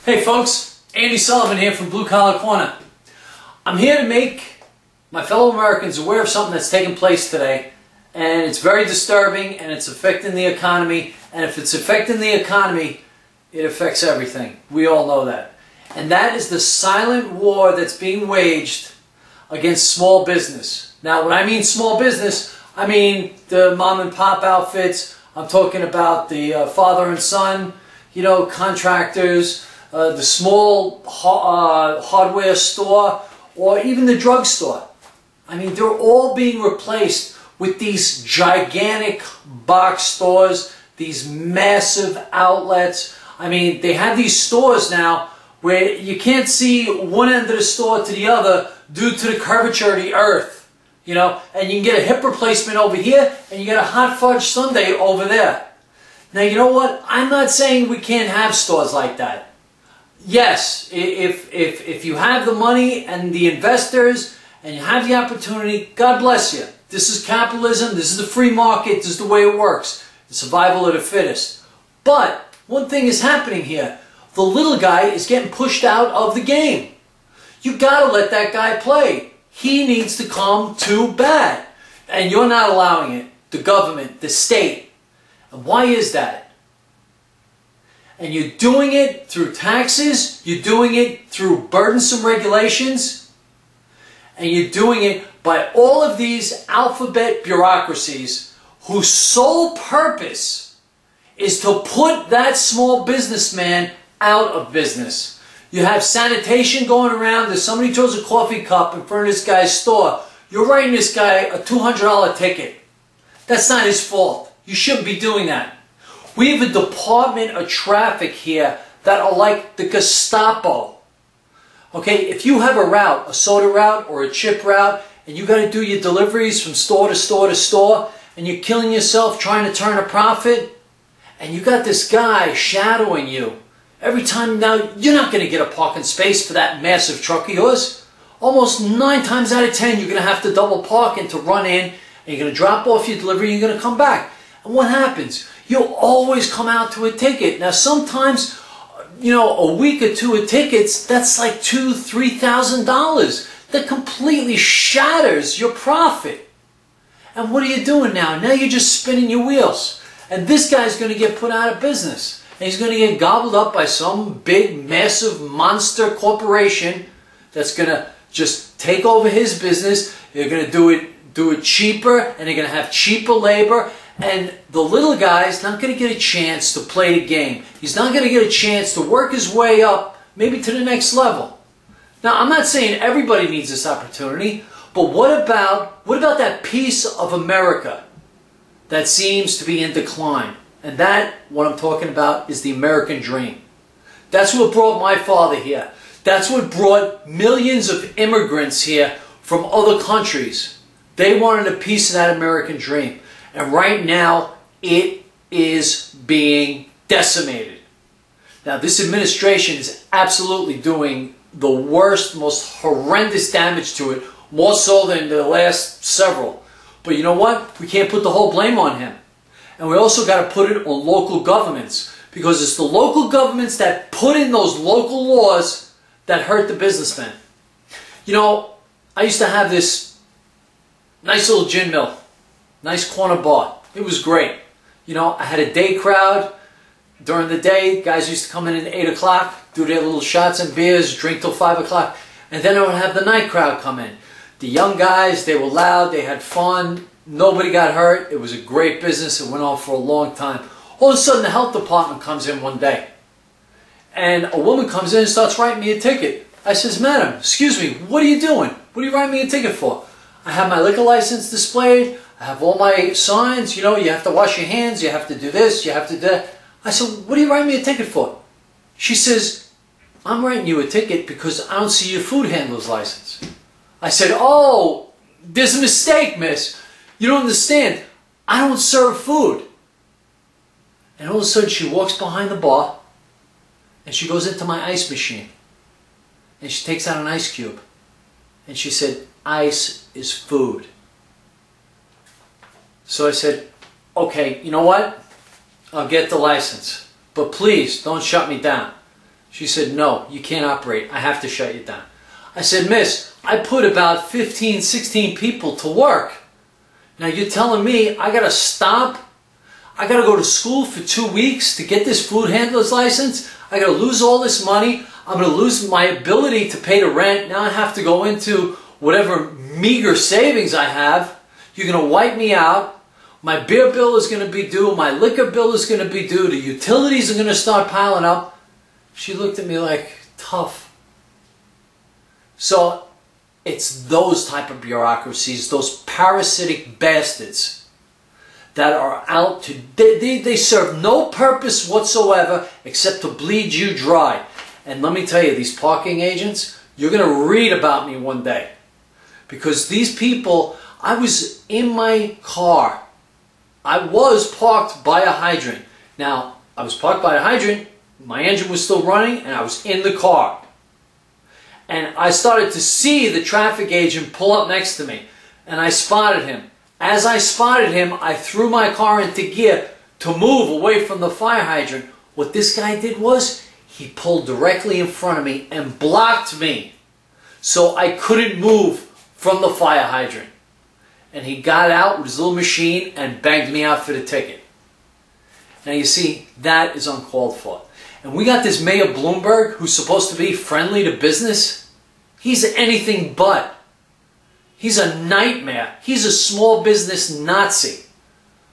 Hey folks, Andy Sullivan here from Blue Collar Corner. I'm here to make my fellow Americans aware of something that's taking place today, and it's very disturbing and it's affecting the economy, and if it's affecting the economy, it affects everything. We all know that. And that is the silent war that's being waged against small business. Now when I mean small business, I mean the mom and pop outfits. I'm talking about the father and son, contractors, the small hardware store, or even the drugstore. I mean, they're all being replaced with these gigantic box stores, these massive outlets. I mean, they have these stores now where you can't see one end of the store to the other due to the curvature of the earth, and you can get a hip replacement over here and you get a hot fudge sundae over there. Now, you know what? I'm not saying we can't have stores like that. Yes, if you have the money and the investors and you have the opportunity, God bless you. This is capitalism, this is the free market, this is the way it works. The survival of the fittest. But one thing is happening here. The little guy is getting pushed out of the game. You gotta let that guy play. He needs to come to bat. And you're not allowing it. The government, the state. And why is that? And you're doing it through taxes, you're doing it through burdensome regulations, and you're doing it by all of these alphabet bureaucracies whose sole purpose is to put that small businessman out of business. You have sanitation going around, if somebody throws a coffee cup in front of this guy's store, you're writing this guy a $200 ticket. That's not his fault. You shouldn't be doing that. We have a department of traffic here that are like the Gestapo. Okay, if you have a route, a soda route or a chip route, and you got to do your deliveries from store to store to store, and you're killing yourself trying to turn a profit, and you got this guy shadowing you, every time now, you're not going to get a parking space for that massive truck of yours. Almost 9 times out of 10, you're going to have to double park and to run in, and you're going to drop off your delivery, and you're going to come back. And what happens? You'll always come out to a ticket. Now sometimes, a week or two of tickets, that's like $2,000, $3,000. That completely shatters your profit. And what are you doing now? Now you're just spinning your wheels. And this guy's going to get put out of business. And he's going to get gobbled up by some big, massive monster corporation that's going to just take over his business. They're going to do it cheaper, and they're going to have cheaper labor. And the little guy's not going to get a chance to play the game. He's not going to get a chance to work his way up, maybe to the next level. Now, I'm not saying everybody needs this opportunity, but what about that piece of America that seems to be in decline? And that, what I'm talking about, is the American dream. That's what brought my father here. That's what brought millions of immigrants here from other countries. They wanted a piece of that American dream. And right now, it is being decimated. Now, this administration is absolutely doing the worst, most horrendous damage to it, more so than the last several. But you know what? We can't put the whole blame on him. And we also got to put it on local governments, because it's the local governments that put in those local laws that hurt the businessmen. I used to have this nice little gin mill. Nice corner bar. It was great. I had a day crowd. During the day, guys used to come in at 8 o'clock, do their little shots and beers, drink till 5 o'clock. And then I would have the night crowd come in. The young guys, they were loud, they had fun, nobody got hurt. It was a great business. It went on for a long time. All of a sudden, the health department comes in one day. And a woman comes in and starts writing me a ticket. I says, "Madam, excuse me, what are you doing? What are you writing me a ticket for?" I have my liquor license displayed. I have all my signs, you have to wash your hands, you have to do this, you have to do that. I said, "What are you writing me a ticket for?" She says, "I'm writing you a ticket because I don't see your food handler's license." I said, "Oh, there's a mistake, miss. You don't understand. I don't serve food." And all of a sudden she walks behind the bar and she goes into my ice machine and she takes out an ice cube and she said, "Ice is food." So I said, "Okay, you know what? I'll get the license. But please, don't shut me down." She said, no, you can't operate. I have to shut you down. I said, miss, I put about 15, 16 people to work. Now you're telling me I got to stop? I got to go to school for 2 weeks to get this food handler's license? I got to lose all this money? I'm going to lose my ability to pay the rent. Now I have to go into whatever meager savings I have. You're going to wipe me out. My beer bill is going to be due. My liquor bill is going to be due. The utilities are going to start piling up. She looked at me like, tough. So it's those type of bureaucracies, those parasitic bastards that are out to, they serve no purpose whatsoever except to bleed you dry. And let me tell you, these parking agents, you're going to read about me one day. Because these people, I was in my car. I was parked by a hydrant. Now, I was parked by a hydrant, my engine was still running, and I was in the car. And I started to see the traffic agent pull up next to me, and I spotted him. As I spotted him, I threw my car into gear to move away from the fire hydrant. What this guy did was, he pulled directly in front of me and blocked me, so I couldn't move from the fire hydrant. And he got out with his little machine and banged me out for the ticket. Now you see, that is uncalled for. And we got this Mayor Bloomberg, who's supposed to be friendly to business. He's anything but. He's a nightmare. He's a small business Nazi.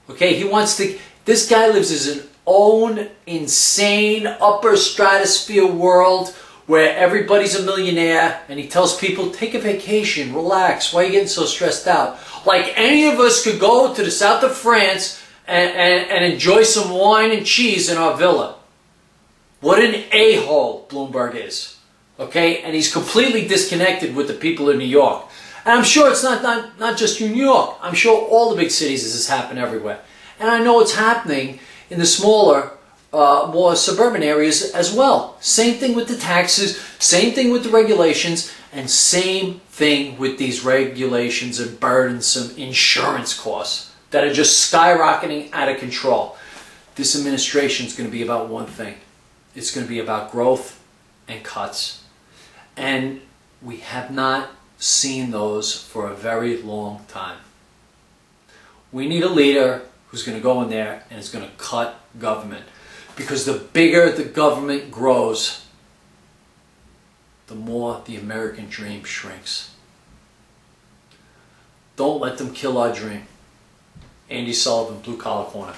Okay, he wants to, this guy lives in his own insane upper stratosphere world where everybody's a millionaire, and he tells people, take a vacation, relax, why are you getting so stressed out? Like any of us could go to the south of France and enjoy some wine and cheese in our villa. What an a-hole Bloomberg is. Okay? And he's completely disconnected with the people in New York. And I'm sure it's not just New York. I'm sure all the big cities this has happened everywhere. And I know it's happening in the smaller, more suburban areas as well. Same thing with the taxes, same thing with the regulations, and same thing with these regulations and burdensome insurance costs that are just skyrocketing out of control. This administration is going to be about one thing. It's going to be about growth and cuts. And we have not seen those for a very long time. We need a leader who's going to go in there and is going to cut government. Because the bigger the government grows, the more the American dream shrinks. Don't let them kill our dream. Andy Sullivan, Blue Collar Corner.